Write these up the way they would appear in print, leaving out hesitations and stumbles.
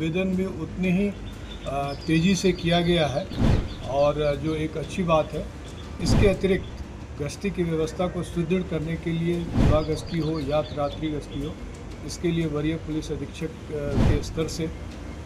उद्भेदन भी उतनी ही तेज़ी से किया गया है और जो एक अच्छी बात है। इसके अतिरिक्त गश्ती की व्यवस्था को सुदृढ़ करने के लिए दिवा गश्ती हो या रात्रि गश्ती हो, इसके लिए वरीय पुलिस अधीक्षक के स्तर से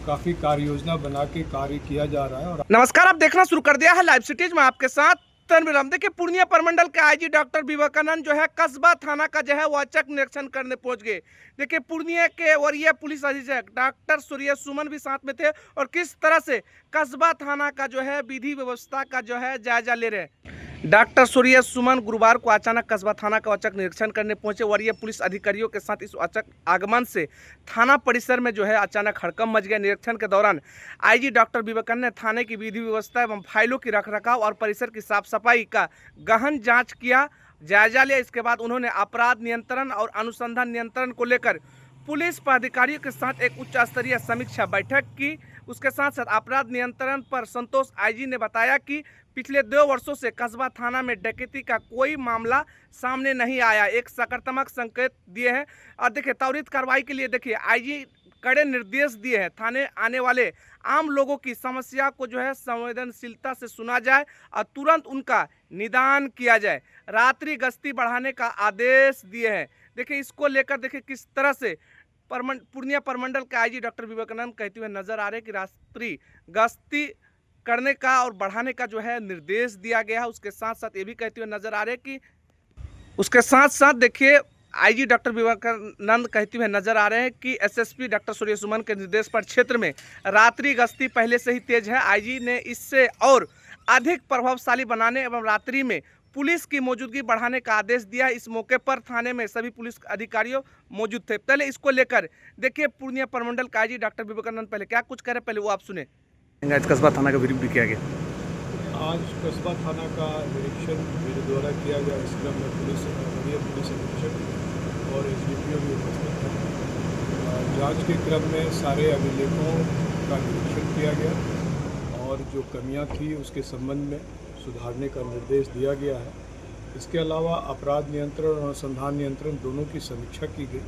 काफ़ी कार्य योजना बना के कार्य किया जा रहा है। और नमस्कार, आप देखना शुरू कर दिया है लाइव सिटीज में आपके साथ तनवीर। देखिए, पूर्णिया प्रमंडल के आईजी डॉक्टर विवेकानंद जो है कस्बा थाना का जो है वो औचक निरीक्षण करने पहुंच गए। देखिए, पूर्णिया के वरीय पुलिस अधीक्षक डॉक्टर सूर्य सुमन भी साथ में थे और किस तरह से कस्बा थाना का जो है विधि व्यवस्था का जो है जायजा ले रहे हैं। डॉक्टर सूर्य सुमन गुरुवार को अचानक कस्बा थाना का औचक निरीक्षण करने पहुंचे। वरीय पुलिस अधिकारियों के साथ इस औचक आगमन से थाना परिसर में जो है अचानक हड़कंप मच गया। निरीक्षण के दौरान आईजी डॉक्टर विवेकानंद ने थाने की विधि व्यवस्था एवं फाइलों की रखरखाव और परिसर की साफ सफाई का गहन जांच किया, जायजा लिया। इसके बाद उन्होंने अपराध नियंत्रण और अनुसंधान नियंत्रण को लेकर पुलिस पदाधिकारियों के साथ एक उच्च स्तरीय समीक्षा बैठक की। उसके साथ साथ अपराध नियंत्रण पर संतोष आईजी ने बताया कि पिछले 2 वर्षों से कस्बा थाना में डकैती का कोई मामला सामने नहीं आया। एक सकारात्मक संकेत दिए हैं और देखिए, त्वरित कार्रवाई के लिए देखिए आईजी कड़े निर्देश दिए हैं। थाने आने वाले आम लोगों की समस्या को जो है संवेदनशीलता से सुना जाए और तुरंत उनका निदान किया जाए। रात्रि गश्ती बढ़ाने का आदेश दिए हैं। देखिए, इसको लेकर देखिए किस तरह से पूर्णिया प्रमंडल के आईजी डॉक्टर विवेकानंद कहते हुए नजर आ रहे हैं कि रात्रि गश्ती करने का और बढ़ाने का जो है निर्देश दिया गया है। उसके साथ साथ ये भी कहते हुए नजर आ रहे हैं कि उसके साथ साथ देखिए आईजी डॉक्टर विवेकानंद कहते हुए नजर आ रहे हैं कि एसएसपी डॉक्टर सूर्य सुमन के निर्देश पर क्षेत्र में रात्रि गश्ती पहले से ही तेज है। आईजी ने इससे और अधिक प्रभावशाली बनाने एवं रात्रि में पुलिस की मौजूदगी बढ़ाने का आदेश दिया। इस मौके पर थाने में सभी पुलिस अधिकारियों मौजूद थे। पहले इसको लेकर देखिए पूर्णिया प्रमंडल का आईजी डॉक्टर विवेकानंद पहले क्या कुछ कह रहे, पहले वो आप सुने। आज कस्बा थाना का विरोध भी किया गया। आज कस्बा थाना का निरीक्षण मेरे द्वारा किया गया। इस क्रम में वरीय पुलिस अधीक्षक और एसडीपीओ भी उपस्थित थे। जांच के क्रम में सारे अभिलेखों का निरीक्षण किया गया और जो कमियां थी उसके संबंध में सुधारने का निर्देश दिया गया है। इसके अलावा अपराध नियंत्रण और अनुसंधान नियंत्रण दोनों की समीक्षा की गई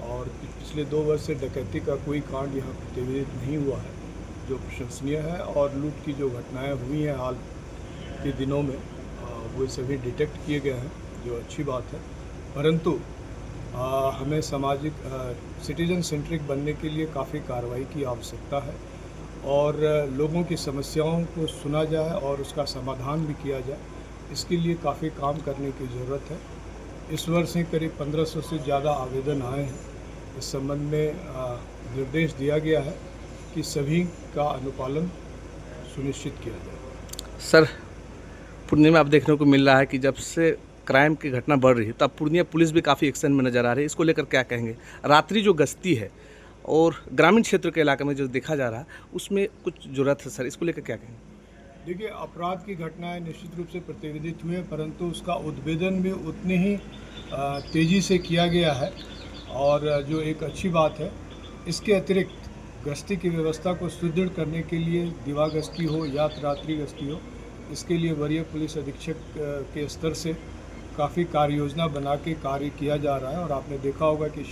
और पिछले 2 वर्ष से डकैती का कोई कांड यहाँ प्रतिवेदित नहीं हुआ है, जो प्रशंसनीय है। और लूट की जो घटनाएं हुई हैं हाल के दिनों में वो सभी डिटेक्ट किए गए हैं, जो अच्छी बात है। परंतु हमें सामाजिक सिटीजन सेंट्रिक बनने के लिए काफ़ी कार्रवाई की आवश्यकता है और लोगों की समस्याओं को सुना जाए और उसका समाधान भी किया जाए। इसके लिए काफ़ी काम करने की ज़रूरत है। इस वर्ष ही करीब 1500 से ज़्यादा आवेदन आए हैं। इस संबंध में निर्देश दिया गया है कि सभी का अनुपालन सुनिश्चित किया जाए। सर, पूर्णिया में अब देखने को मिल रहा है कि जब से क्राइम की घटना बढ़ रही है तब पूर्णिया पुलिस भी काफ़ी एक्शन में नज़र आ रही है। इसको लेकर क्या कहेंगे? रात्रि जो गश्ती है और ग्रामीण क्षेत्र के इलाके में जो देखा जा रहा है उसमें कुछ ज़रूरत है सर, इसको लेकर क्या कहेंगे? देखिए, अपराध की घटनाएं निश्चित रूप से प्रतिवेदित हुए, परंतु उसका उद्भेदन भी उतनी ही तेज़ी से किया गया है और जो एक अच्छी बात है। इसके अतिरिक्त गश्ती की व्यवस्था को सुदृढ़ करने के लिए दिवा गश्ती हो या रात्रि गश्ती हो, इसके लिए वरीय पुलिस अधीक्षक के स्तर से काफ़ी कार्य योजना बना के कार्य किया जा रहा है। और आपने देखा होगा कि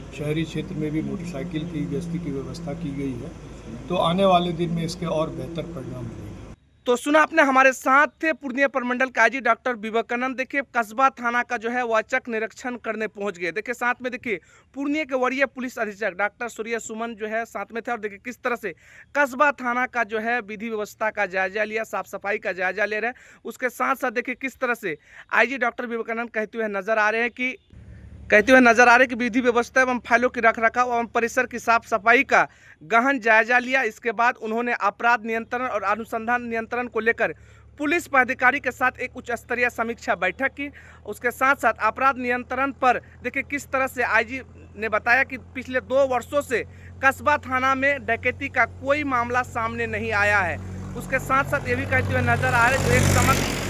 शहरी क्षेत्र में भी मोटरसाइकिल की गश्ती की व्यवस्था की गई है। तो आने वाले दिन में इसके और बेहतर परिणाम मिलेंगे। तो सुना आपने, हमारे साथ थे पूर्णिया प्रमंडल के आईजी डॉक्टर विवेकानंद। देखिए, कस्बा थाना का जो है वो औचक निरीक्षण करने पहुंच गए। देखिए, साथ में देखिए पूर्णिया के वरीय पुलिस अधीक्षक डॉक्टर सूर्य सुमन जो है साथ में थे और देखिए किस तरह से कस्बा थाना का जो है विधि व्यवस्था का जायजा लिया, साफ सफाई का जायजा ले रहे हैं। उसके साथ साथ देखिए किस तरह से आईजी डॉक्टर विवेकानंद कहते हुए नजर आ रहे हैं कि विधि व्यवस्था एवं फाइलों की रखरखाव एवं परिसर की साफ सफाई का गहन जायजा लिया। इसके बाद उन्होंने अपराध नियंत्रण और अनुसंधान नियंत्रण को लेकर पुलिस पदाधिकारी के साथ एक उच्च स्तरीय समीक्षा बैठक की। उसके साथ साथ अपराध नियंत्रण पर देखिए किस तरह से आईजी ने बताया कि पिछले 2 वर्षों से कस्बा थाना में डकैती का कोई मामला सामने नहीं आया है। उसके साथ साथ ये भी कहते हुए नजर आ रहे जो एक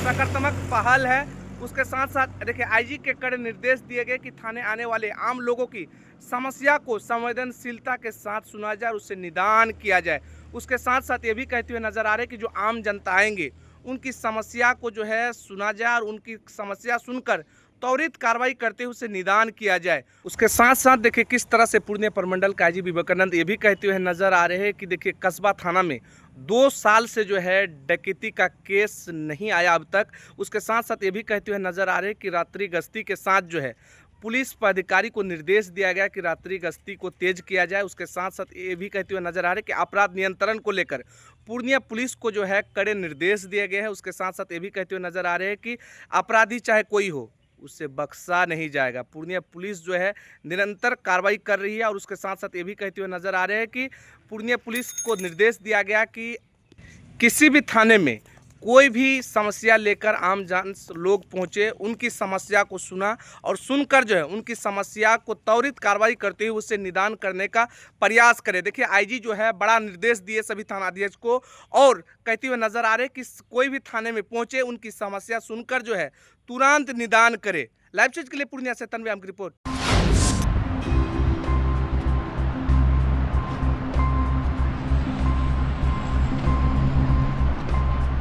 सकारात्मक पहल है। उसके साथ साथ देखिए आईजी के कड़े निर्देश दिए गए कि थाने आने वाले आम लोगों की समस्या को संवेदनशीलता के साथ सुना जाए और उससे निदान किया जाए। उसके साथ साथ ये भी कहते हुए नजर आ रहे कि जो आम जनता आएंगे उनकी समस्या को जो है सुना जाए और उनकी समस्या सुनकर त्वरित कार्रवाई करते हुए उसे निदान किया जाए। उसके साथ साथ देखिए किस तरह से पूर्णिया प्रमंडल के आईजी विवेकानंद ये भी कहते हुए नजर आ रहे हैं कि देखिए कस्बा थाना में 2 साल से जो है डकैती का केस नहीं आया अब तक। उसके साथ साथ ये भी कहते हुए नजर आ रहे हैं कि रात्रि गश्ती के साथ जो है पुलिस पदाधिकारी को निर्देश दिया गया कि रात्रि गश्ती को तेज किया जाए। उसके साथ साथ ये भी कहते हुए नजर आ रहे हैं कि अपराध नियंत्रण को लेकर पूर्णिया पुलिस को जो है कड़े निर्देश दिए गए हैं। उसके साथ साथ ये भी कहते हुए नजर आ रहे हैं कि अपराधी चाहे कोई हो उससे बख्शा नहीं जाएगा। पूर्णिया पुलिस जो है निरंतर कार्रवाई कर रही है। और उसके साथ साथ ये भी कहते हुए नजर आ रहे हैं कि पूर्णिया पुलिस को निर्देश दिया गया कि किसी भी थाने में कोई भी समस्या लेकर आम जन लोग पहुंचे, उनकी समस्या को सुना और सुनकर जो है उनकी समस्या को त्वरित कार्रवाई करते हुए उससे निदान करने का प्रयास करें। देखिए आईजी जो है बड़ा निर्देश दिए सभी थानाध्यक्ष को और कहते हुए नजर आ रहे कि कोई भी थाने में पहुंचे उनकी समस्या सुनकर जो है तुरंत निदान करे। लाइव चीज के लिए पूर्णिया से तनवीर आलम की रिपोर्ट।